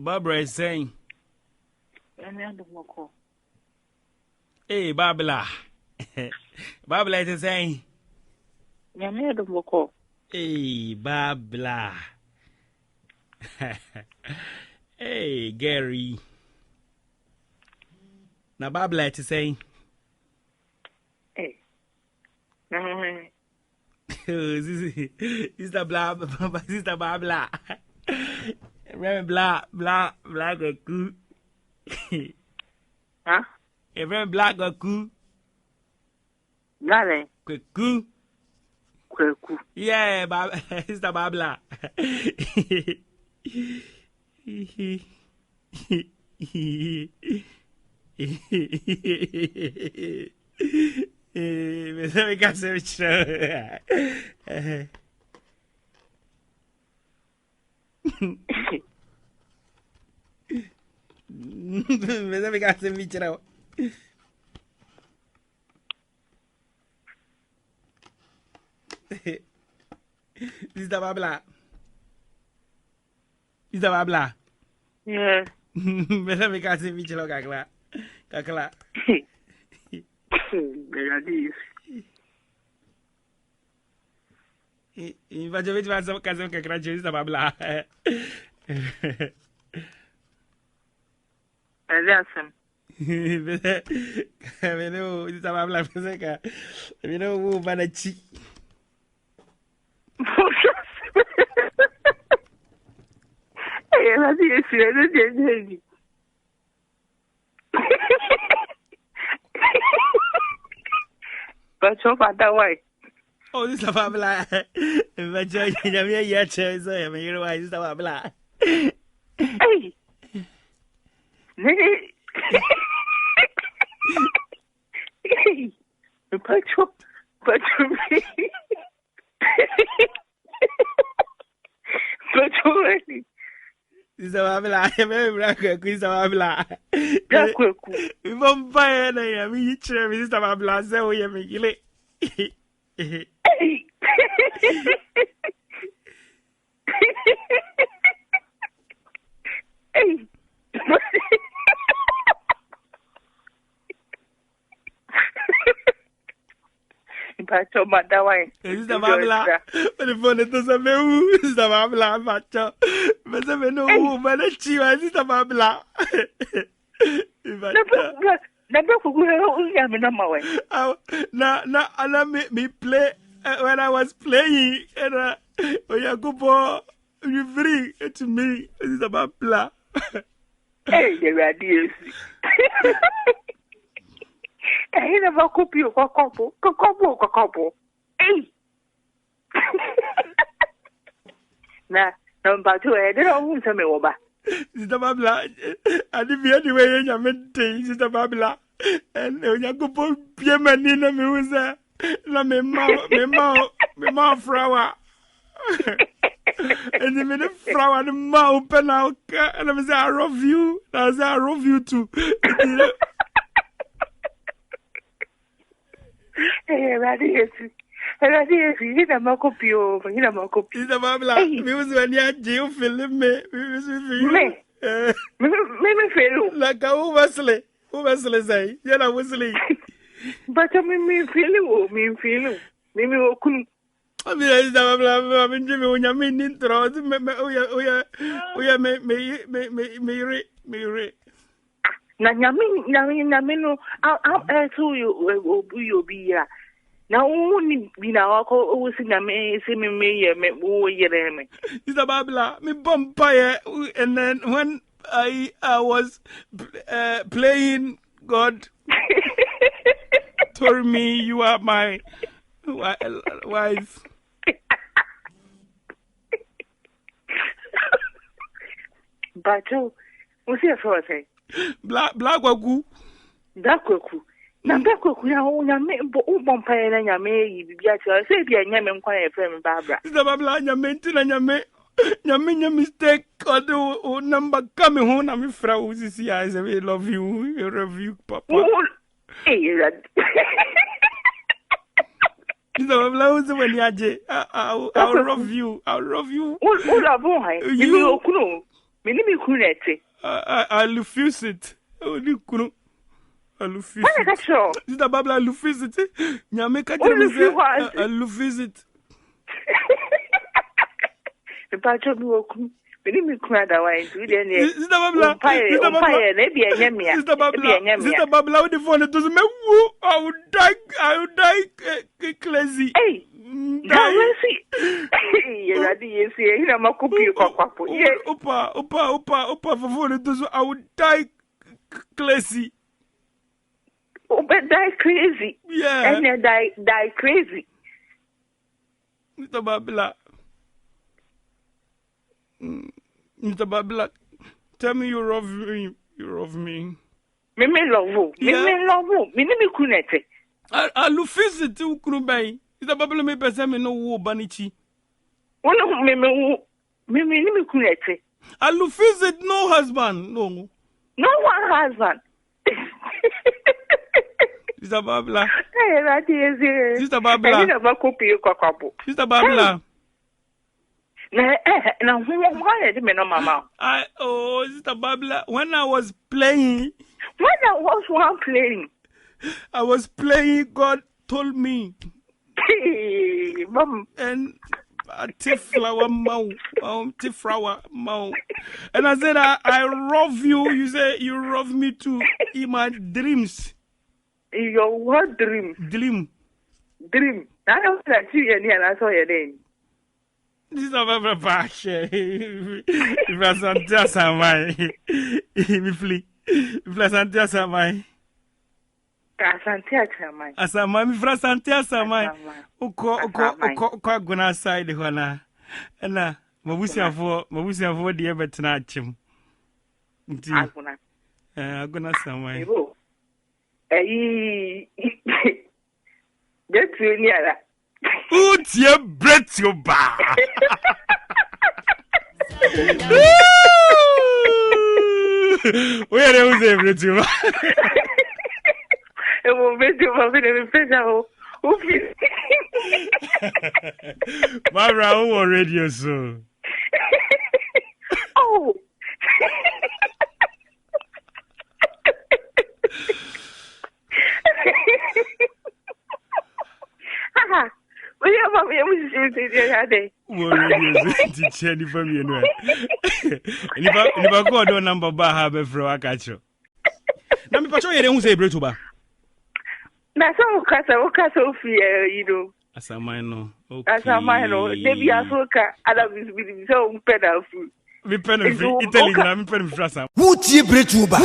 Barbara is saying, Moko. Hey, Babla. Babla is saying, Moko. Hey, Babla. Hey, Gary. Now, Babla is saying, Hey. Sister Blah, Sister Babla. Remember, blah, go good. Huh? Even black or cool. Gale. Cool. Kweku. Yeah, Sister Babla. Me can't say which. Me can't say which now. Sister Babla. Sister Babla. Yeah. Me can't say which now, Kakla. Invade which was some cousin Kakra, Sister Babla. Eliasen. I know, Sister Babla, I know who Banachi. Ela disse, ela disse. But so far that way. Oh, this is Babla. But you're here, so I mean, you know why this is Babla. Hey. Hey. But me. Sister Babla, I'm very black, Sister Babla. Kweku. We won't buy any. I mean, Sister Babla, so we are making it. Hey. Hey. Pacho madawai. Sister Babla, but the phone doesn't know Sister Babla, Pacho. But I know who Manachi, Sister Babla. Never Now, me play when I was playing, and you go for you free to me, Sister Babla. Hey, the radius. Hey, never copy a couple. Hey. Nah, no, but to I don't want to me over. Sister Babla, and if you anyway, you meant Sister Babla, and you go for Piamanina Musa, me ma flower. And the minute flower and the mouth open out, and I was a review. I was a review too. Hey, radius. Radius, he's a macopio, he's a macopio. Sister Babla, we was when you had jail film me. We was with you. Me feel like a Wesley say, you know, Wesley. But I mean, feel. Me couldn't. I mean, Sister Babla, I mean, Jimmy, when you mean intro, me. Na nyame no so you be ya na woni bi na wako wo si nyame se me ye me wo yere me. Sister Babla, me vampire, and then when I was playing, God told me you are my wife. But what's your first say? Black wagu. Black wagu. Na black wagu na o nyame bo vampire na nyame yi bibia ti o say bia nyame nkwan e frem Barbara. Sister Babla, nyame nti na nyame mistake or the number coming home na me fra wo sisi I say we love you, we love you, papa. Hey, that. Sister Babla, who's when you I love you. All of boy. You okuno. Minimi kunete. I refuse it. Only kuno. I refuse What it. is that? Sister Babla, I refuse it. Nyameka What is it? I refuse it. The patron will come. Minimi kunada wine. Sister Babla, Sister Babla, with the phone, it doesn't matter. I would die crazy. Hey, now let's see. You're ready, you see, you know, my copy of Papa. Opa, for phone, it doesn't, I would die crazy. Oh, but die crazy. Yeah. And then die crazy. Mr. Babla. Mr. Babla, tell me you love me. You love me. Mimi love you. Mimi love you. Mimi kunete. I refuse it to Kurubai. Mr. Babla, me person me no wo banichi. Ono mimi kunete. I refuse it. No husband. No. No one husband. Sister Babla. Hey, that is it. Sister Babla. Sister Babla. Now, why did me no mama? Sister Babla, when I was playing. When I was one playing. I was playing, God told me. Hey, mom. And flower mouth. And I said, I love you. You say you love me too. In my dreams. Your what dream? Dream. I don't see you and I saw your name. This is a very passion. If I sent us a mine, if I sent us a mine. As a mammy, for Santias, a mine. Uko gonna side the one. And now, Mabusia for the ever tonight. I'm gonna some Get you near. Who's your BRETUOBA? Where are you, BRETUOBA? It will be the special. Mara, who already so? Oh. Teacher, from you know. If I go to number bar, have a fro, I catch you. Now, me patrol, you don't say BRETUOBA. That's all, Casa, you know. As a minor, as a minor, maybe I saw other with so pedal food. We pen of Italy, I'm pen of Frasa. Who BRETUOBA?